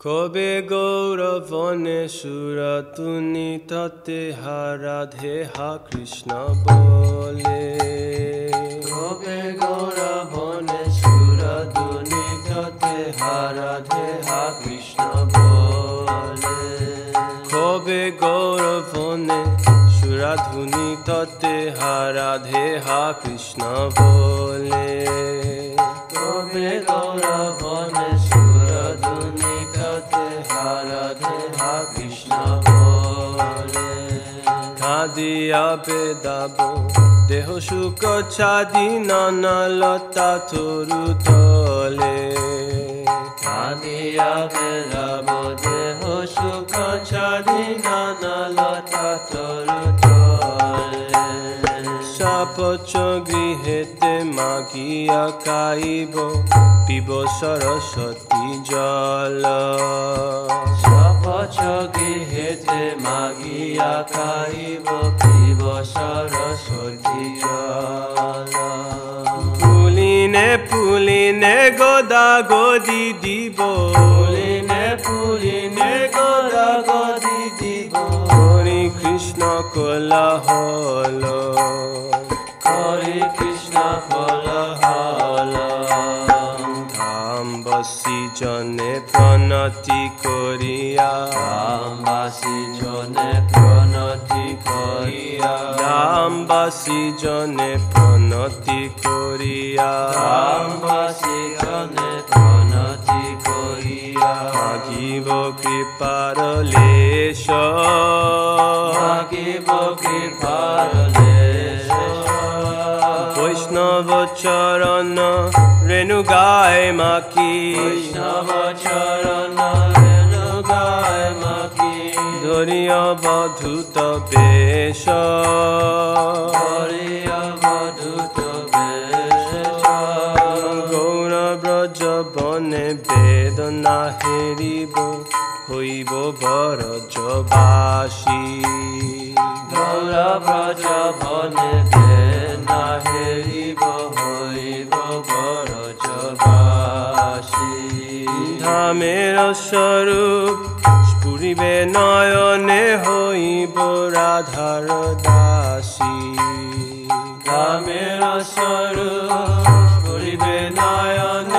কবে গৌরবনে সুরতুনি ততে হা রাধে হা কৃষ্ণ বলে। কবে গৌরবনে সুরতুনি ততে হা রাধে হা কৃষ্ণ বলে। কবে গৌরবনে সুরধুনি ততে হা রাধে হা কৃষ্ণ বলে। কবে গৌরবনে সুরধুনি ততে হা রাধে হা কৃষ্ণ বলে। কাঁদিয়া বেদাব দেহ সুখ ছাদি নানা লতা তরু তলে। কাঁদিয়া বেদাব দেহ সুখ ছাদি নানা লতা তরু তলে। সাপচ গৃহেতে মাগিয়া খাইব পিব সরস্বতী জল। সাপচ গৃহেতে মাগিয়া খাইব পিব সরস্বতী জল। পুলিনে পুলিনে গদা গদি দিব। পুলিনে পুলিনে গদা গদি দিব। হরি কৃষ্ণ কোলাহল। হরে কৃষ্ণ কোলাহল। ধামবাসী জনে প্রণতি করিয়া। ধামবাসী জনে প্রণতি করিয়া। ধামবাসী জনে প্রণতি করিয়া। ধামবাসী জনে প্রণতি করিয়া। মাগিব কৃপার লেশ। মাগিব কৃপার লেশ। বৈষ্ণব চরণ রেণু গায় মাকি। বৈষ্ণব চরণ রেণু গায় মাকি। ধরিয়া বধূত বেশ। ধরিয়া বধূত বেশ। গৌর ব্রজ বনে বেদনা হেরিব হইব বরজবাসী। গৌর ব্রজ বনে বেদনা হেরিব হইব বরজবাসী। ধামের স্বরূপ স্ফুরিবে নয়নে হইব রাধার দাসী। ধামের স্বরূপ স্ফুরিবে নয়নে